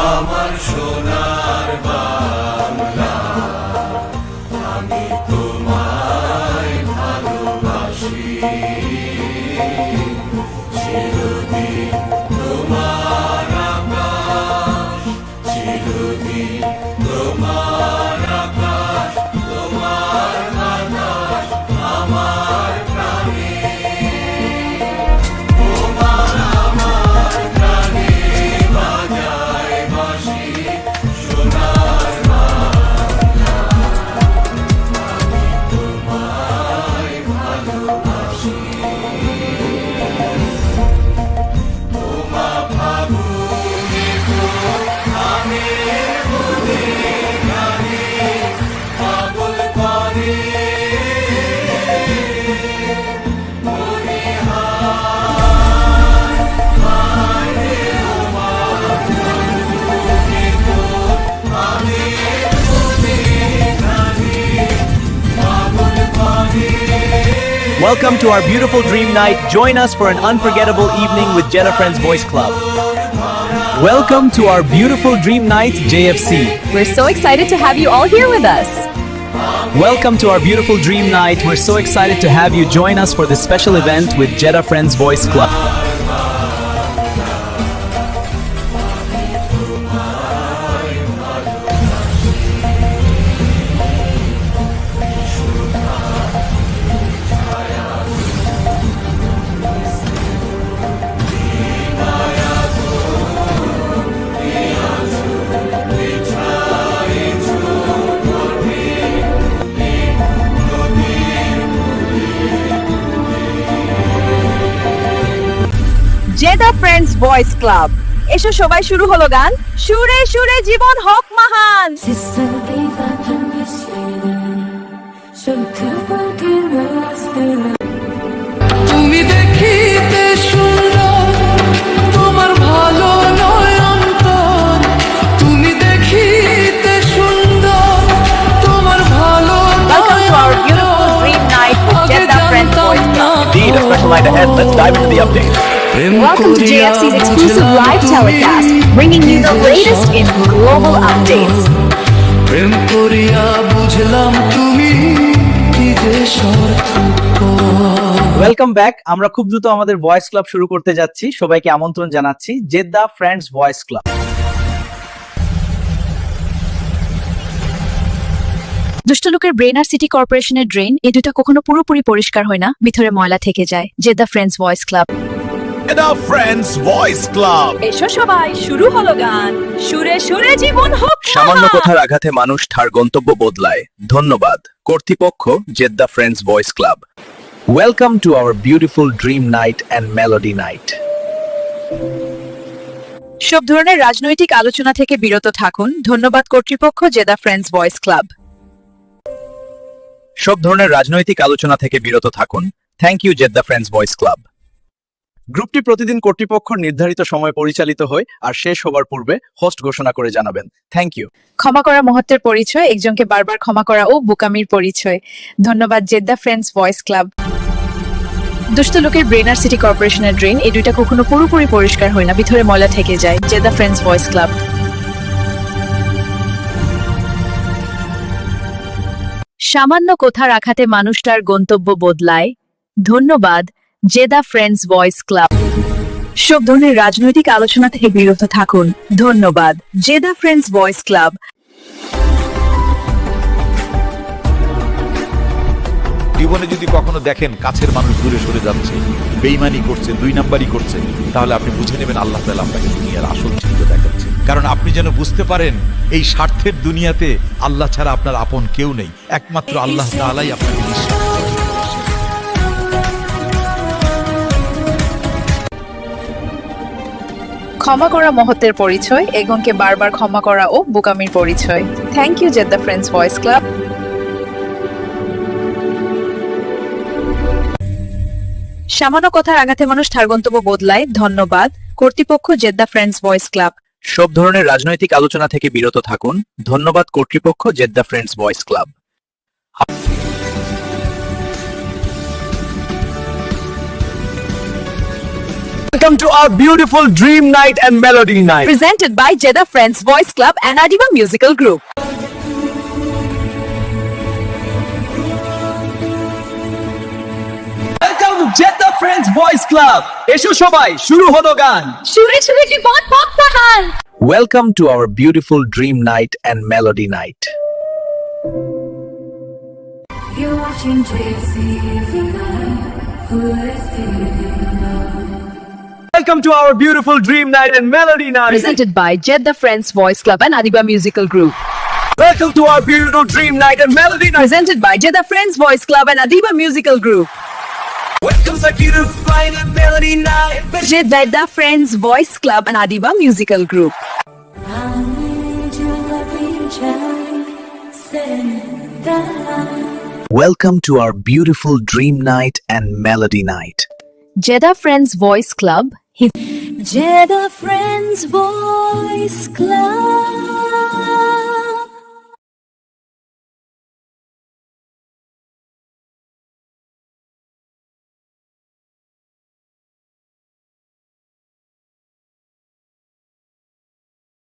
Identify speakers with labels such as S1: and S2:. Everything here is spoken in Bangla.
S1: আমার সোনার বাংলা, আমি তোমায় ভালোবাসি। চিরদিন তোমার আকাশ, চিরদিন তোমার আকাশ, তোমার বাতাস আমার প্রাণে, তোমার আমার প্রাণে বাজায় বাঁশি। সোনার বাংলা, আমি তোমায় ভালোবাসি। তোমা ফাগুনে আমের মনে গানে পাগল করে মনে হায় হায় রে ওমা ফাগুনে আমের মনে গানে পাগল করে।
S2: Welcome to our beautiful dream night. Join us for an unforgettable evening with Jeddah Friends Voice Club. Welcome to our beautiful dream night, JFC.
S3: We're so excited to have you all here with us.
S2: Welcome to our beautiful dream night. We're so excited to have you join us for this special event with Jeddah Friends Voice Club.
S3: Jeddah Friends Voice Club. এসো সবাই, শুরু হলো গান। সুরে সুরে জীবন হোক মহান।
S4: তুমি দেখিতে সুন্দর, তোমার ভালো নয় অন্তর। তুমি দেখিতে সুন্দর, তোমার ভালো
S3: Welcome to our beautiful dream night with Jeddah Friends Voice Club.
S2: Indeed, a special night ahead. Let's dive into the update.
S3: Welcome to JFC's exclusive live telecast, bringing you the latest in global updates.
S4: প্রেম করিয়া বুঝলাম তুমি কি যে
S2: ওয়েলকাম ব্যাক। আমরা খুব দ্রুত আমাদের ভয়েস ক্লাব শুরু করতে যাচ্ছি। সবাইকে আমন্ত্রণ জানাচ্ছি জেদ্দা ফ্রেন্ডস ভয়েস ক্লাব।
S3: দুষ্ট লোকের ব্রেন আর সিটি কর্পোরেশনের ড্রেন, এই দুটা কখনো পুরোপুরি পরিষ্কার হয় না, ভিতরে ময়লা থেকে যায়। Jeddah friends voice club.
S1: Jeddah Friends Voice Club.
S3: এসো সবাই, শুরু হলো গান। সুরে সুরে জীবন হোক
S2: সামান্য
S3: মহান।
S2: কথার আঘাতে মানুষ তার গন্তব্য বদলায়। ধন্যবাদ কর্তৃপক্ষ, Jeddah friends voice club. Welcome to our beautiful dream night and melody night.
S3: সব ধরনের রাজনৈতিক আলোচনা থেকে বিরত থাকুন। ধন্যবাদ কর্তৃপক্ষ, জেদ্দা ফ্রেন্ডস ভয়েস ক্লাব।
S2: সব ধরনের রাজনৈতিক আলোচনা থেকে বিরত থাকুন। Thank you Jeddah friends voice club. গ্রুপটি প্রতিদিন কর্তৃপক্ষ নির্ধারিত সময় পরিচালিত হয় আর শেষ হবার পূর্বে হোস্ট ঘোষণা করে জানাবেন। Thank you.
S3: ক্ষমা করা মহত্বের পরিচয়, একজনকে বারবার ক্ষমা করা ও বোকামির পরিচয়। ধন্যবাদ জেদ্দা ফ্রেন্ডস ভয়েস ক্লাব। দুষ্ট লোকের ব্রেন আর সিটি কর্পোরেশনের ড্রেন, এই দুইটা কখনো পুরোপুরি পরিষ্কার হয় না, ভিতরে ময়লা থেকে যায়। Jeddah friends voice club. সামান্য কথার আঘাতে মানুষ তার গন্তব্য বদলায়। ধন্যবাদ জেদ্দা ফ্রেন্ডস ভয়েস ক্লাব। সব ধরনের রাজনৈতিক আলোচনা থেকে বিরত থাকুন। ধন্যবাদ জেদ্দা ফ্রেন্ডস ভয়েস ক্লাব।
S5: জীবনে যদি কখনো দেখেন কাছের মানুষ দূরে সরে যাচ্ছে, বেইমানি করছে, দুই নাম্বারই করছে, তাহলে আপনি বুঝে নেবেন আল্লাহ তাআলা আপনাকে দুনিয়ার আসল চিত্র দেখাচ্ছে। কারণ আপনি যেন বুঝতে পারেন এই স্বার্থের দুনিয়াতে আল্লাহ ছাড়া আপনার আপন কেউ নেই, একমাত্র আল্লাহ তাআলাই আপনাকে বিশ্বাস করেন।
S3: ক্ষমা করা মহত্বের পরিচয়, একজনকে বারবার ক্ষমা করা ও বোকামির পরিচয়। Thank you Jeddah friends voice club. সামান্য কথার আঘাতে মানুষ তার গন্তব্য বদলায়। ধন্যবাদ কর্তৃপক্ষ, জেদ্দা ফ্রেন্ডস ভয়েস ক্লাব।
S2: সব ধরনের রাজনৈতিক আলোচনা থেকে বিরত থাকুন। ধন্যবাদ কর্তৃপক্ষ, Jeddah friends voice club. Welcome to our beautiful Dream Night and Melody Night.
S3: Presented by Jeddah Friends Voice Club and Adiba Musical Group.
S2: Welcome to Jeddah Friends Voice Club. এসো সবাই, শুরু হলো গান।
S3: সুরে সুরে জীবন পথ পাহাড়।
S2: Welcome to our beautiful Dream Night and Melody Night.
S6: You're watching JCV Fullest TV.
S2: Welcome to our beautiful Dream Night and Melody Night.
S3: Presented by Jeddah Friends Voice Club and Adiba Musical Group.
S2: Welcome to our beautiful Dream Night and Melody Night.
S3: Presented by Jeddah Friends Voice Club and Adiba Musical Group.
S2: Welcome to our beautiful Night and Melody Night.
S3: Jeddah Friends Voice Club and Adiba Musical Group.
S2: Welcome to our beautiful Dream Night and Melody Night.
S3: Jeddah Friends Voice Club.
S6: Jeddah Friends Voice Club.